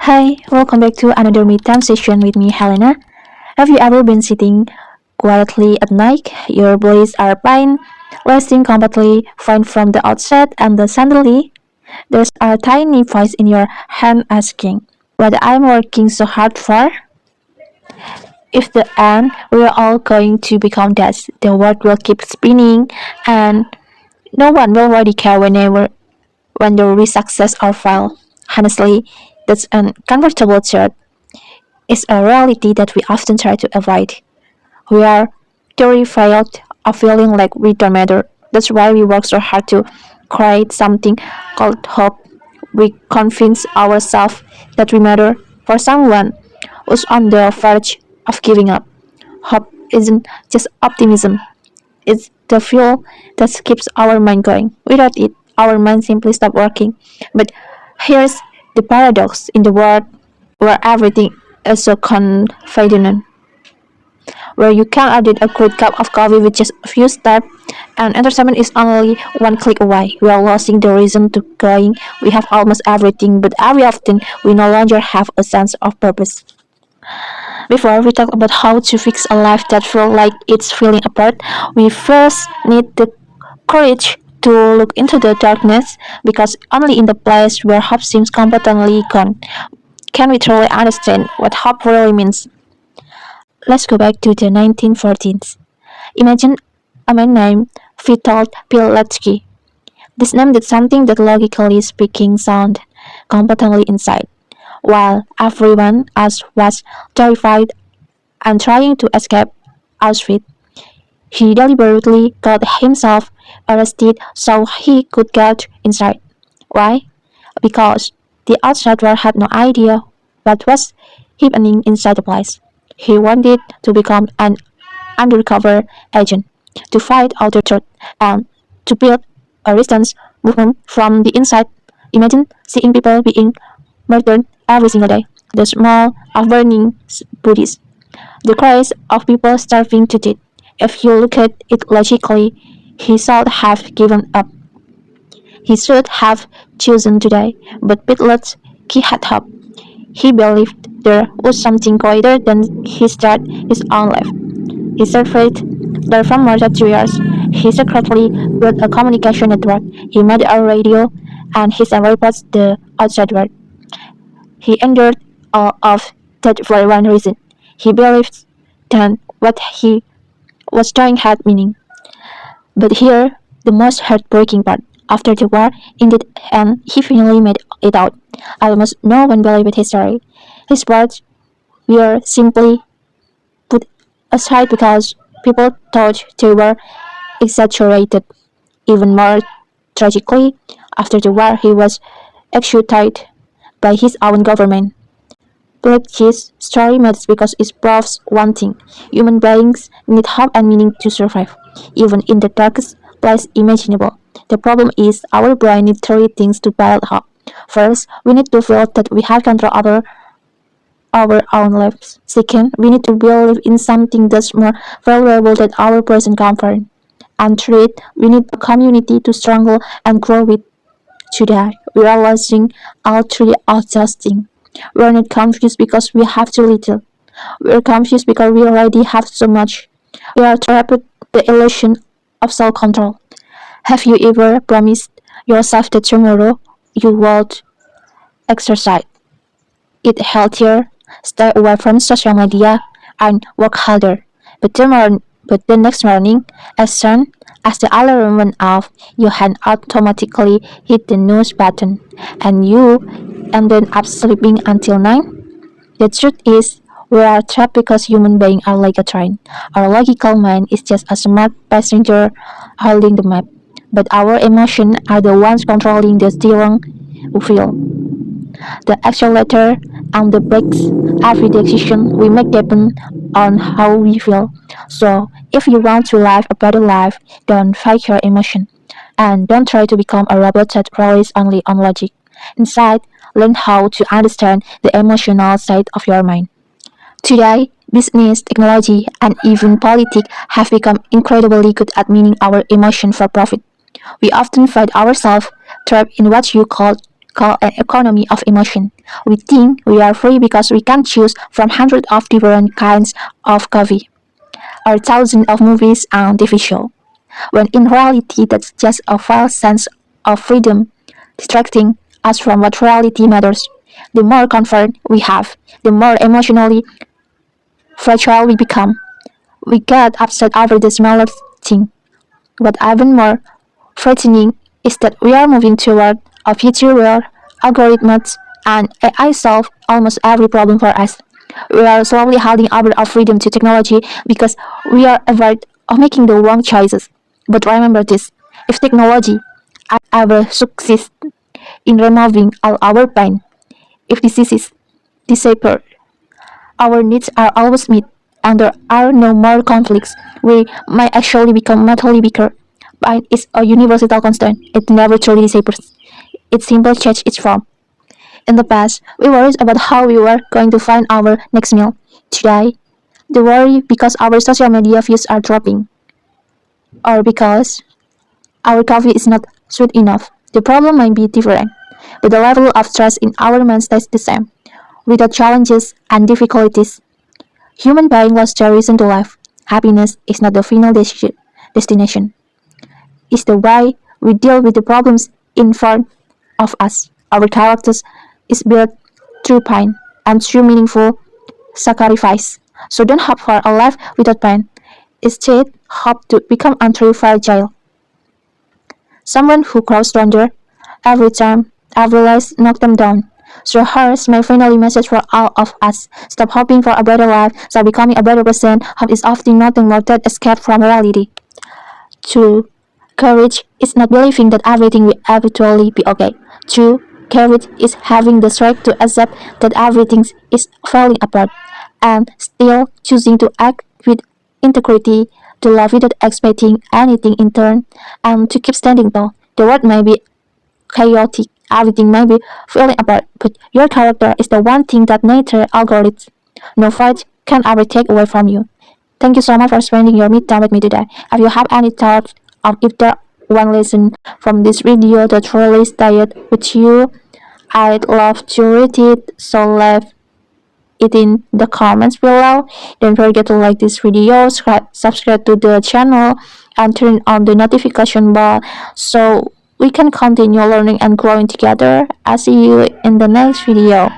Hi, welcome back to another midtime session with me, Helena. Have you ever been sitting quietly at night? Your boys are fine, resting completely fine from the outset, and then suddenly there's a tiny voice in your hand asking, "What I'm working so hard for?" If the end, we're all going to become dust. The world will keep spinning, and no one will really care whenever we success or fail. Honestly, that's an uncomfortable truth. It's a reality that we often try to avoid. We are terrified of feeling like we don't matter. That's why we work so hard to create something called hope. We convince ourselves that we matter for someone who's on the verge of giving up. Hope isn't just optimism, it's the fuel that keeps our mind going. Without it, our mind simply stops working. But here's the paradox in the world where everything is so confident, where you can order a great cup of coffee with just a few steps, and entertainment is only one click away. We are losing the reason to going. We have almost everything, but very often we no longer have a sense of purpose. Before we talk about how to fix a life that feels like it's falling apart, we first need the courage to look into the darkness, because only in the place where hope seems completely gone can we truly understand what hope really means. Let's go back to the 1914s. Imagine a man named Witold Pilecki. This name did something that logically speaking sounded completely inside. While everyone else was terrified and trying to escape Auschwitz, he deliberately got himself arrested so he could get inside. Why? Because the outside world had no idea what was happening inside the place. He wanted to become an undercover agent, to fight out the truth, and to build a resistance movement from the inside. Imagine seeing people being murdered every single day, the smell of burning bodies, the cries of people starving to death. If you look at it logically, he should have given up. He should have chosen today, but Pitlets, he had hope. He believed there was something greater than his own life. He surveyed there for more than 2 years. He secretly built a communication network. He made a radio, and he sent reports to the outside world. He endured all of that for one reason. He believed that what he was doing had meaning. But here, the most heartbreaking part. After the war ended and he finally made it out, almost no one believed his story. His words were simply put aside because people thought they were exaggerated. Even more tragically, after the war, he was executed by his own government. Blake's story matters because it proves one thing: human beings need hope and meaning to survive, even in the darkest place imaginable. The problem is our brain needs three things to build hope. First, we need to feel that we have control over our own lives. Second, we need to believe in something that's more valuable than our present comfort. And third, we need a community to struggle and grow with. Today, we are losing all three exhausting. We are not confused because we have too little. We are confused because we already have so much. We are trapped with the illusion of self-control. Have you ever promised yourself that tomorrow you would exercise, eat healthier, stay away from social media, and work harder? But the next morning, as soon as the alarm went off, your hand automatically hit the snooze button, and you ended up sleeping until 9. The truth is, we are trapped because human beings are like a train. Our logical mind is just a smart passenger holding the map, but our emotions are the ones controlling the steering wheel, the accelerator, and the brakes. Every decision we make depends on how we feel. So, if you want to live a better life, don't fight your emotion. And don't try to become a robot that relies only on logic. Instead, learn how to understand the emotional side of your mind. Today, business, technology, and even politics have become incredibly good at meaning our emotion for profit. We often find ourselves trapped in what you call call an economy of emotion. We think we are free because we can choose from hundreds of different kinds of coffee or thousands of movies and TV shows, when in reality that's just a false sense of freedom, distracting us from what reality matters. The more comfort we have, the more emotionally fragile we become. We get upset over the smallest thing. What even more frightening is that we are moving toward a future where algorithms and AI solve almost every problem for us. We are slowly handing over our freedom to technology because we are afraid of making the wrong choices. But remember this, if technology ever succeeds in removing all our pain, if diseases disappear, our needs are always met, and there are no more conflicts. We might actually become mentally weaker. Pain is a universal constant. It never truly disappears. It simply changes its form. In the past, we worried about how we were going to find our next meal. Today, we worry because our social media views are dropping, or because our coffee is not sweet enough. The problem might be different, but the level of stress in our mind stays the same. Without challenges and difficulties, human beings lost their reason to live. Happiness is not the final destination. It's the way we deal with the problems in front of us. Our characters is built through pain and through meaningful sacrifice. So don't hope for a life without pain. Instead, hope to become untrue fragile. Someone who grows stronger every time every life knock them down. So here's my final message for all of us. Stop hoping for a better life, start becoming a better person. Hope is often nothing more than escape from reality. 2. Courage is not believing that everything will eventually be okay. 2. Courage is having the strength to accept that everything is falling apart and still choosing to act with integrity, to love without expecting anything in turn, and to keep standing tall. The world may be chaotic, everything may be falling apart, but your character is the one thing that nature algorithms no fight can ever take away from you. Thank you so much for spending your midterm with me today. If you have any thoughts or if there one lesson from this video that really stayed with you, I'd love to read it, so leave it in the comments below. Don't forget to like this video, subscribe to the channel, and turn on the notification bell so we can continue learning and growing together. I'll see you in the next video.